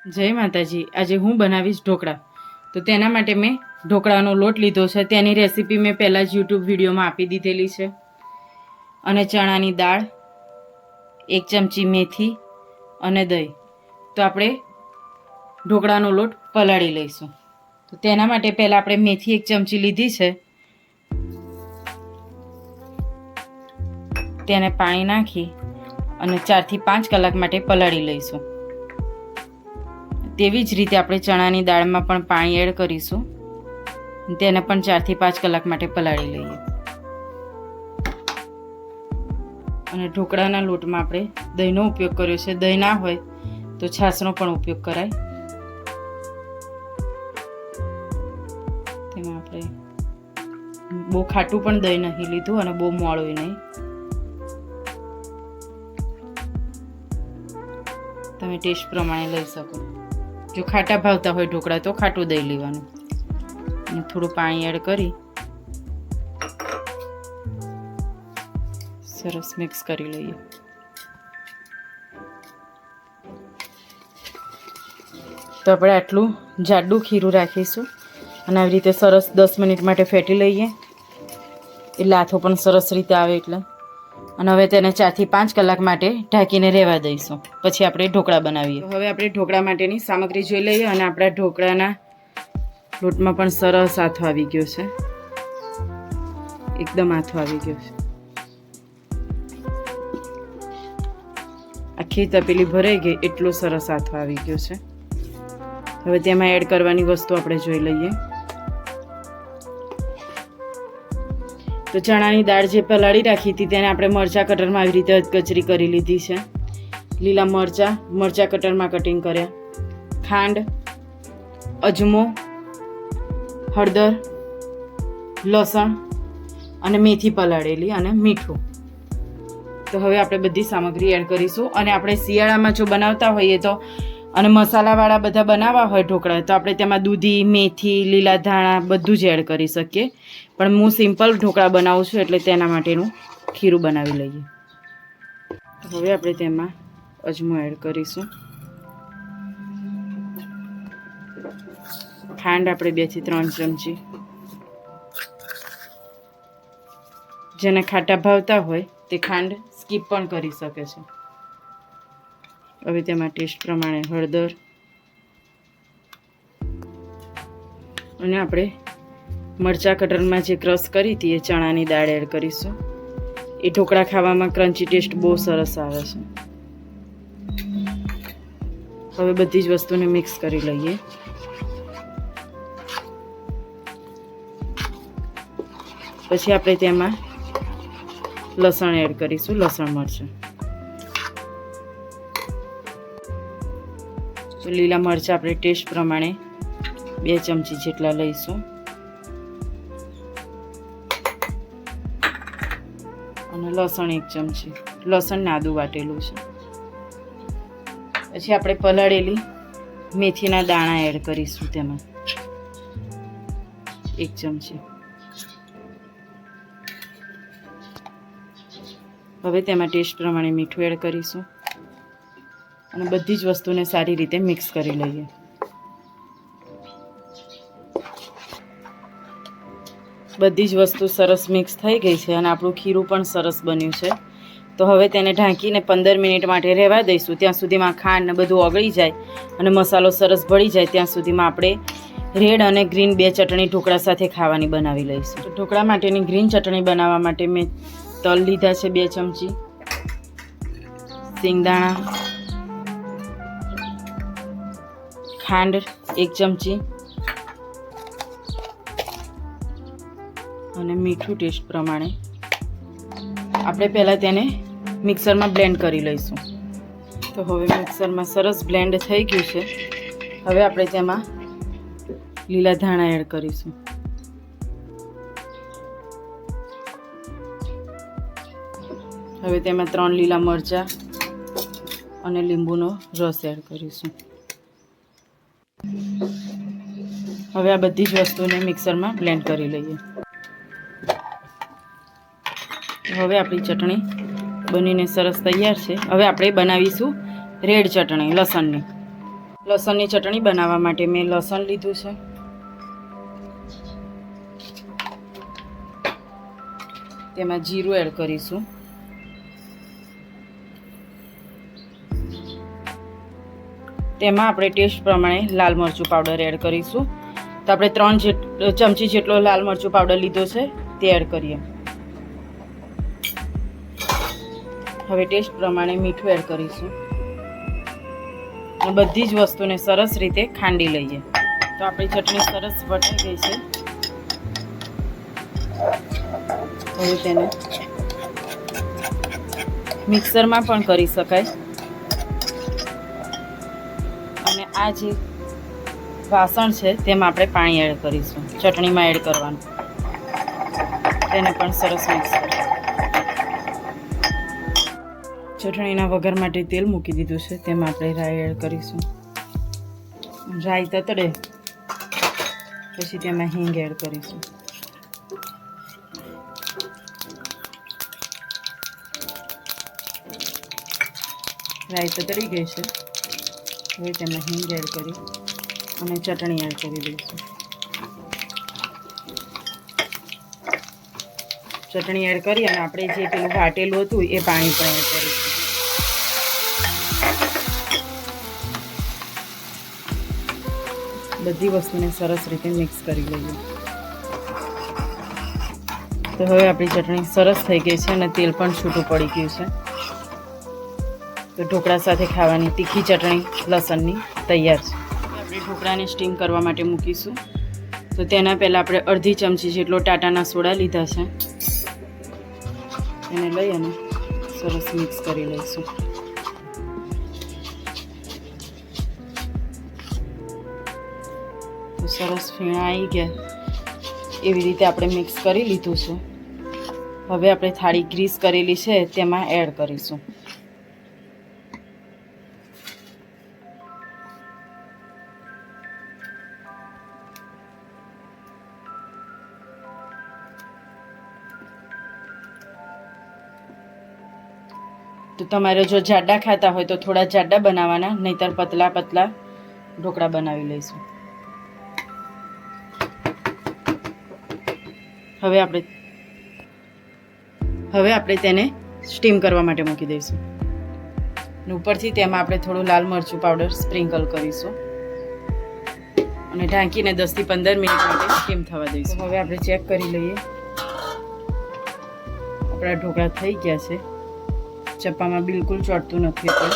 જય માતાજી. આજે હું બનાવીશ ઢોકળા. તો તેના માટે મેં ઢોકળાનો લોટ લીધો છે. તેની રેસીપી મેં પહેલાં જ યુટ્યુબ વિડીયોમાં આપી દીધેલી છે. અને ચણાની દાળ, 1 ચમચી મેથી અને દહીં. તો આપણે ઢોકળાનો લોટ પલાળી લઈશું. તો તેના માટે પહેલાં આપણે મેથી 1 ચમચી લીધી છે. તેને પાણી નાખી અને 4 થી 5 કલાક માટે પલાળી લઈશું. તેવી જ રીતે આપણે ચણાની દાળમાં પણ પાણી એડ કરીશું. તેને પણ 4 થી 5 કલાક માટે પલાળી લઈએ. અને ઢોકળાના લોટમાં આપણે દહીંનો ઉપયોગ કર્યો છે. દહીં ના હોય તો છાશનો પણ ઉપયોગ કરાય. તેમાં આપણે બહુ ખાટું પણ દહીં નહીં લીધું અને બહુ મોળું નહીં. તમે ટેસ્ટ પ્રમાણે લઈ શકો. જો ખાટા ભાવતા હોય ઢોકળા તો ખાટું દહીં લેવાનું અને થોડું પાણી એડ કરી સરસ મિક્સ કરી લઈએ. તો આપણે આટલું જાડું ખીરું રાખીશું અને આવી રીતે સરસ 10 મિનિટ માટે ફેટી લઈએ. એટલે આથો પણ સરસ રીતે આવે એટલે. અને હવે તેને 4 થી 5 કલાક માટે ઢાંકીને રહેવા દઈશું. પછી આપણે ઢોકળા બનાવીએ. હવે આપણે ઢોકળા માટેની સામગ્રી જોઈ લઈએ. અને આપણા ઢોકળાના લોટમાં પણ સરસ આથો આવી ગયો છે. એકદમ આથો આવી ગયો છે. આખી તપેલી ભરાઈ ગઈ એટલો સરસ આથો આવી ગયો છે. હવે તેમાં એડ કરવાની વસ્તુ આપણે જોઈ લઈએ. તો ચણાની દાળ જે પલાળી રાખી હતી તેને આપણે મરચાં કટરમાં આવી રીતે અધકચરી કરી લીધી છે. લીલા મરચાં કટરમાં કટિંગ કર્યા. ખાંડ, અજમો, હળદર, લસણ અને મેથી પલાળેલી અને મીઠું. તો હવે આપણે બધી સામગ્રી એડ કરીશું. અને આપણે શિયાળામાં જો બનાવતા હોઈએ તો અને મસાલાવાળા બધા બનાવવા હોય ઢોકળા તો આપણે તેમાં દૂધી, મેથી, લીલા ધાણા બધું જ એડ કરી શકીએ. પણ હું સિમ્પલ ઢોકળા બનાવું છું એટલે તેના માટેનું ખીરું બનાવી લઈએ. હવે આપણે તેમાં અજમો એડ કરીશું. ખાંડ આપણે 2 થી 3 ચમચી. જેને ખાટા ભાવતા હોય તે ખાંડ સ્કીપ પણ કરી શકે છે. હવે તેમાં ટેસ્ટ પ્રમાણે હળદર અને આપણે મરચાં કટરમાં જે ક્રશ કરી હતી એ ચણાની દાળ એડ કરીશું. એ ઢોકળા ખાવામાં ક્રન્ચી ટેસ્ટ બહુ સરસ આવે છે. હવે બધી જ વસ્તુને મિક્સ કરી લઈએ. પછી આપણે તેમાં લસણ એડ કરીશું. લસણ મરચાં, તો લીલા મરચાં આપણે ટેસ્ટ પ્રમાણે 2 ચમચી જેટલા લઈશું. અને લસણ 1 ચમચી. લસણ ને આદું વાટેલું છે. પછી આપણે પલાળેલી મેથીના દાણા એડ કરીશું તેમાં 1 ચમચી. હવે તેમાં ટેસ્ટ પ્રમાણે મીઠું એડ કરીશું. અને બધી જ વસ્તુને સારી રીતે મિક્સ કરી લઈએ. બધી જ વસ્તુ સરસ મિક્સ થઈ ગઈ છે અને આપણું ખીરું પણ સરસ બન્યું છે. તો હવે તેને ઢાંકીને 15 મિનિટ માટે રહેવા દઈશું. ત્યાં સુધીમાં ખાંડ ને બધું ઓગળી જાય અને મસાલો સરસ ભળી જાય ત્યાં સુધીમાં આપણે રેડ અને ગ્રીન 2 ચટણી ઢોકળા સાથે ખાવાની બનાવી લઈશું. તો ઢોકળા માટેની ગ્રીન ચટણી બનાવવા માટે મેં તલ લીધા છે 2 ચમચી, સિંગદાણા, ખાંડ 1 ચમચી અને મીઠું ટેસ્ટ પ્રમાણે. આપણે પહેલાં તેને મિક્સરમાં બ્લેન્ડ કરી લઈશું. તો હવે મિક્સરમાં સરસ બ્લેન્ડ થઈ ગયું છે. હવે આપણે તેમાં લીલા ધાણા એડ કરીશું. હવે તેમાં 3 લીલા મરચાં અને લીંબુનો રસ એડ કરીશું. હવે આ બધી જ વસ્તુને મિક્સરમાં બ્લેન્ડ કરી લઈએ. હવે આપણી ચટણી બનીને સરસ તૈયાર છે. હવે આપણે બનાવીશું રેડ ચટણી લસણની. લસણની ચટણી બનાવવા માટે મેં લસણ લીધું છે, તેમાં જીરું એડ કરીશું, તેમાં આપણે ટેસ્ટ પ્રમાણે લાલ મરચું પાવડર એડ કરીશું. તો આપણે 3 ચમચી જેટલો લાલ મરચું પાવડર લીધો છે તે એડ કરીએ. હવે ટેસ્ટ પ્રમાણે મીઠું એડ કરીશું અને બધી જ વસ્તુને સરસ રીતે ખાંડી લઈએ. તો આપણી ચટણી સરસ વટાઈ ગઈ છે. હવે તેને મિક્સરમાં પણ કરી શકાય અને આ જે વાસણ છે તેમાં આપણે પાણી એડ કરીશું, ચટણીમાં એડ કરવાનું, તેને પણ સરસ મિક્સ કરીશું. ચટણીના વઘાર માટે તેલ મૂકી દીધું છે, તેમાં આપણે રાઈ એડ કરીશું. રાઈ તતડે પછી તેમાં હિંગ એડ કરીશું. રાઈ તતડી ગઈ છે. હવે તેમાં હિંગ એડ કરી અને ચટણી એડ કરી દઈશું. ચટણી એડ કરી અને આપણે જે પેલું વાટેલું હતું એ પાણી પણ એડ કરીશું. બધી વસ્તુને સરસ રીતે મિક્સ કરી લઈએ. તો હવે આપણી ચટણી સરસ થઈ ગઈ છે અને તેલ પણ છૂટું પડી ગયું છે. તો ઢોકળા સાથે ખાવાની તીખી ચટણી લસણની તૈયાર છે. આપણે ઢોકળાને સ્ટીમ કરવા માટે મૂકીશું. તો તેના પહેલાં આપણે અડધી ચમચી જેટલો ટાટાના સોડા લીધા છે, એને લઈ અને સરસ મિક્સ કરી લઈશું. તો સરસ ફીણા આવી ગયા એવી રીતે આપણે મિક્સ કરી લીધું છે. હવે આપણે થાળી ગ્રીસ કરેલી છે તેમાં એડ કરીશું. તો તમારે જો જાડા ખાતા હોય તો થોડા જાડા બનાવવાના, નહીંતર પતલા પતલા ઢોકળા બનાવી લઈશું. હવે આપણે તેને સ્ટીમ કરવા માટે મૂકી દઈશું. અને ઉપરથી તેમાં આપણે થોડું લાલ મરચું પાવડર સ્પ્રિંકલ કરીશું અને ઢાંકીને 10 થી 15 મિનિટ માટે સ્ટીમ થવા દઈશું. હવે આપણે ચેક કરી લઈએ. આપણા ઢોકળા થઈ ગયા છે. ચપ્પામાં બિલકુલ ચોંટતું નથી પણ.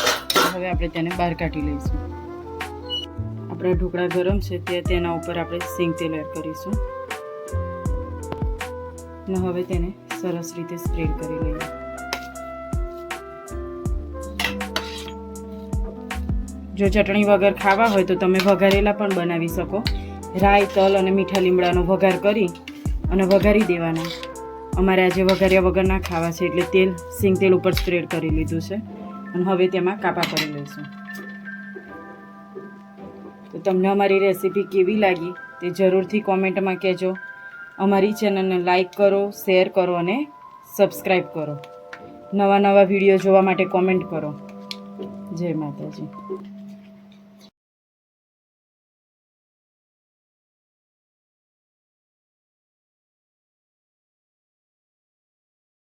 હવે આપણે તેને બહાર કાઢી લઈશું. આપણા ઢોકળા ગરમ છે તેના ઉપર આપણે સિંગ તેલ એડ કરીશું અને હવે તેને સરસ રીતે સ્પ્રેડ કરી લઈએ. જો ચટણી વગર ખાવા હોય તો તમે વઘારેલા પણ બનાવી શકો. રાઈ, તલ અને મીઠા લીમડાનો વઘાર કરી અને વઘારી દેવાના. અમારે આજે વઘાર્યા વગરના ખાવા છે એટલે તેલ સિંગ તેલ ઉપર સ્પ્રેડ કરી લીધું છે અને હવે તેમાં કાપા કરી લઈશું. તો તમને અમારી રેસીપી કેવી લાગી તે જરૂરથી કોમેન્ટમાં કહેજો. અમારી ચેનલને લાઈક કરો, શેર કરો અને સબસ્ક્રાઈબ કરો. નવા વિડીયો જોવા માટે કોમેન્ટ કરો. જય માતાજી.